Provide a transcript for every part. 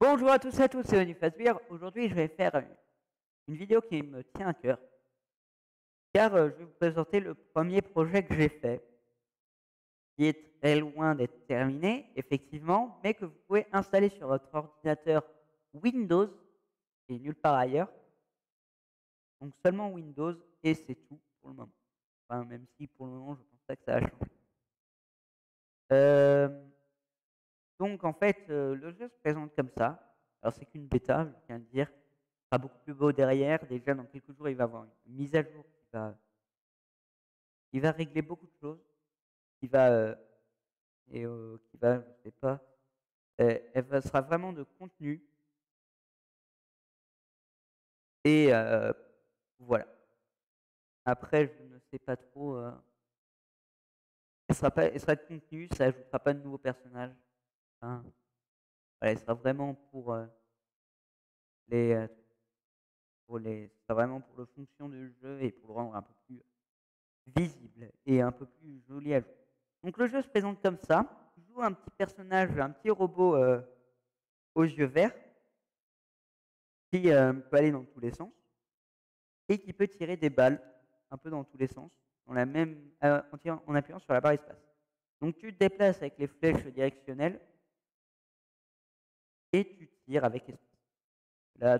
Bonjour à tous et à tous, c'est Onifasbir. Aujourd'hui, je vais faire une vidéo qui me tient à cœur, car je vais vous présenter le premier projet que j'ai fait, qui est très loin d'être terminé, effectivement, mais que vous pouvez installer sur votre ordinateur Windows et nulle part ailleurs. Donc seulement Windows, et c'est tout pour le moment. Enfin, même si pour le moment, je pense pas que ça a changé. Euh, donc en fait, le jeu se présente comme ça. Alors c'est qu'une bêta, je tiens à le dire. Sera beaucoup plus beau derrière. Déjà, dans quelques jours, il va y avoir une mise à jour qui va régler beaucoup de choses, qui va, qui va, je sais pas, sera vraiment de contenu. Et voilà. Après, je ne sais pas trop. Elle sera de contenu, ça ajoutera pas de nouveaux personnages. Hein. Voilà, elle sera vraiment les, euh, ce sera vraiment pour le fonction du jeu et pour le rendre un peu plus visible et un peu plus joli à jouer. Donc le jeu se présente comme ça. Tu joues un petit personnage, un petit robot aux yeux verts qui peut aller dans tous les sens et qui peut tirer des balles un peu dans tous les sens en appuyant sur la barre espace. Donc tu te déplaces avec les flèches directionnelles et tu tires avec espace. Là,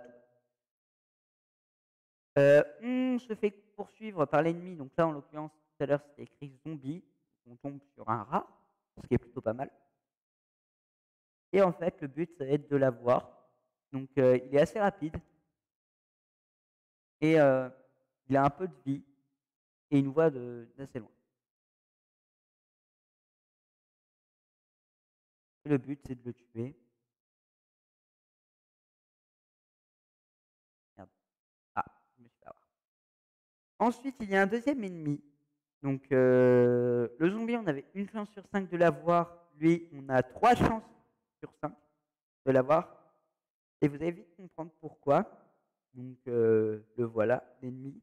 on se fait poursuivre par l'ennemi. Donc là, en l'occurrence, tout à l'heure, c'était écrit zombie. On tombe sur un rat, ce qui est plutôt pas mal. Et en fait, le but, ça va être de l'avoir. Donc, il est assez rapide. Et il a un peu de vie. Et il nous voit d'assez loin. Et le but, c'est de le tuer. Merde. Ah, je me suis fait avoir. Ensuite, il y a un deuxième ennemi. Donc, le zombie, on avait une chance sur 5 de l'avoir. Lui, on a 3 chances sur 5 de l'avoir. Et vous allez vite comprendre pourquoi. Donc, le voilà, l'ennemi.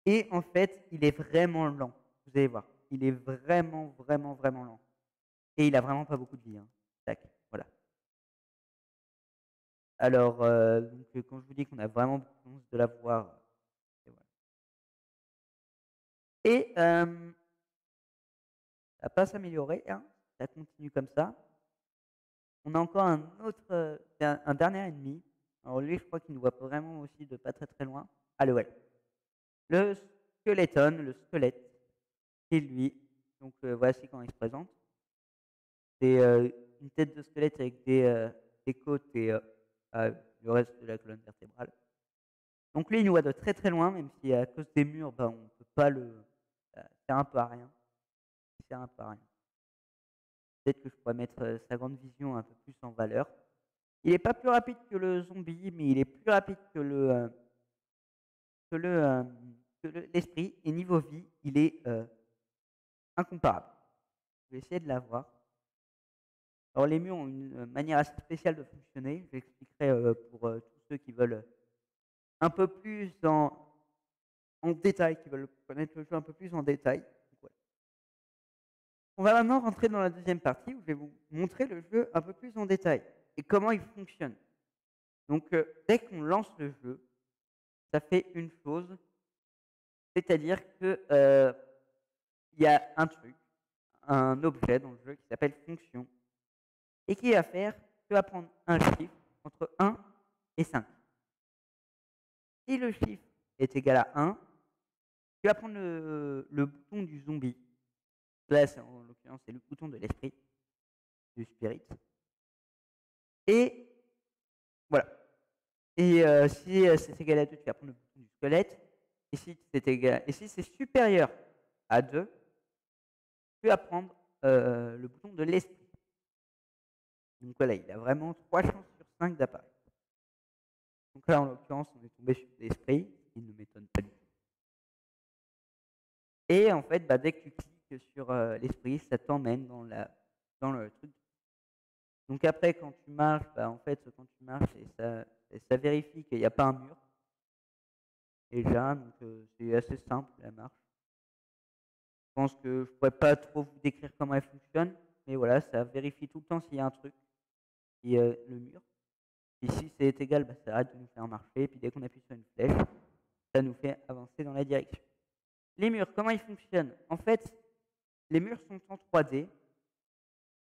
Et en fait, il est vraiment lent. Vous allez voir. Il est vraiment, vraiment, vraiment lent. Et il a vraiment pas beaucoup de vie. Hein. Tac, voilà. Alors, donc, quand je vous dis qu'on a vraiment beaucoup de chance de l'avoir, et voilà. Et ça va pas s'améliorer, hein. Ça continue comme ça. On a encore un dernier ennemi. Alors lui, je crois qu'il nous voit vraiment aussi de pas très très loin. Allez, ouais. Le le squelette, c'est lui. Donc voici quand il se présente. C'est une tête de squelette avec des côtes et le reste de la colonne vertébrale. Donc lui, il nous voit de très très loin, même si à cause des murs, bah, on ne peut pas le. Ça sert un peu à rien. Il sert un peu à rien. Peut-être que je pourrais mettre sa grande vision un peu plus en valeur. Il n'est pas plus rapide que le zombie, mais il est plus rapide que l'esprit. Et niveau vie, il est incomparable. Je vais essayer de l'avoir. Alors les murs ont une manière assez spéciale de fonctionner. Je l'expliquerai pour tous ceux qui veulent un peu plus en détail, qui veulent connaître le jeu un peu plus en détail. Donc, ouais. On va maintenant rentrer dans la deuxième partie où je vais vous montrer le jeu un peu plus en détail et comment il fonctionne. Donc dès qu'on lance le jeu, ça fait une chose, c'est-à-dire que il y a un truc, un objet dans le jeu qui s'appelle fonction et qui va faire, tu vas prendre un chiffre entre 1 et 5. Si le chiffre est égal à 1, tu vas prendre le bouton du zombie. Là, en l'occurrence, c'est le bouton de l'esprit, du spirit. Et voilà. Et si c'est égal à 2, tu vas prendre le bouton du squelette. Et si c'est supérieur à 2, tu vas prendre le bouton de l'esprit. Donc voilà, il a vraiment 3 chances sur 5 d'apparaître. Donc là, en l'occurrence, on est tombé sur l'esprit, ce qui ne m'étonne pas du tout. Et en fait, bah, dès que tu cliques sur l'esprit, ça t'emmène dans le truc. Donc après, quand tu marches, bah, en fait, quand tu marches, ça vérifie qu'il n'y a pas un mur. Déjà, donc c'est assez simple la marche. Je pense que je pourrais pas trop vous décrire comment elle fonctionne, mais voilà, ça vérifie tout le temps s'il y a un truc. et le mur. Et si c'est égal, bah, ça arrête de nous faire marcher. Et puis dès qu'on appuie sur une flèche, ça nous fait avancer dans la direction. Les murs, comment ils fonctionnent? En fait, les murs sont en 3D.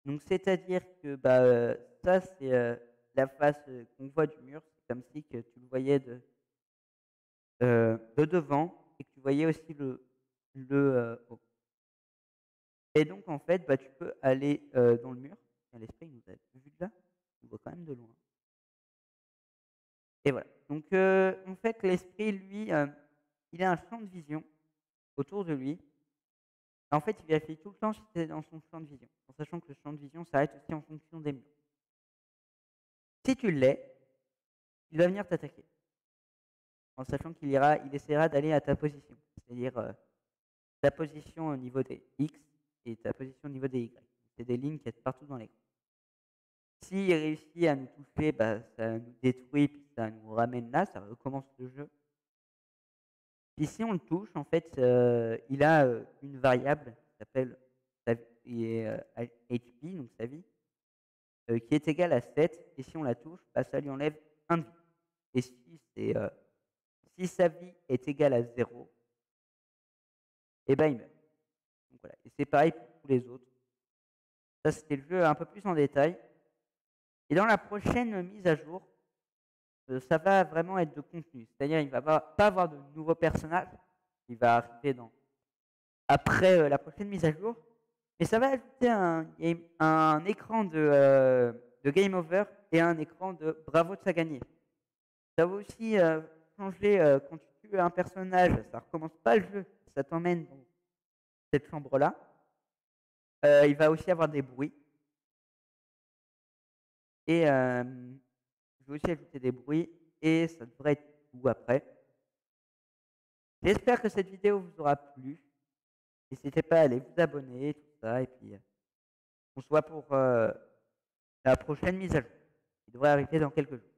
Donc c'est-à-dire que bah, ça, c'est la face qu'on voit du mur. C'est comme si que tu le voyais de devant et que tu voyais aussi le haut. Et donc en fait, bah, tu peux aller dans le mur. L'esprit il nous a vu de là, on voit quand même de loin. Et voilà. Donc en fait, l'esprit, lui, il a un champ de vision autour de lui. En fait, il vérifie tout le temps si tu es dans son champ de vision, en sachant que le champ de vision s'arrête aussi en fonction des murs. Si tu l'es, il va venir t'attaquer, en sachant qu'il essaiera d'aller à ta position, c'est-à-dire ta position au niveau des X et ta position au niveau des Y. C'est des lignes qui sont partout dans l'écran. S'il réussit à nous toucher, bah, ça nous détruit, puis ça nous ramène là, ça recommence le jeu. Puis si on le touche, en fait, il a une variable qui s'appelle HP, donc sa vie, qui est égale à 7, et si on la touche, bah, ça lui enlève 1 de vie. Et si sa vie est égale à 0, et ben il meurt. Donc voilà. Et c'est pareil pour tous les autres. Ça, c'était le jeu un peu plus en détail. Et dans la prochaine mise à jour, ça va vraiment être de contenu. C'est-à-dire, il ne va pas avoir de nouveaux personnages. Il va arriver après la prochaine mise à jour. Mais ça va ajouter un écran de Game Over et un écran de Bravo, tu as gagné. Ça va aussi changer quand tu tues un personnage. Ça ne recommence pas le jeu. Ça t'emmène dans cette chambre-là. Il va aussi avoir des bruits. Et je vais aussi ajouter des bruits. Et ça devrait être tout après. J'espère que cette vidéo vous aura plu. N'hésitez pas à aller vous abonner, tout ça. Et puis, on se voit pour la prochaine mise à jour, qui devrait arriver dans quelques jours.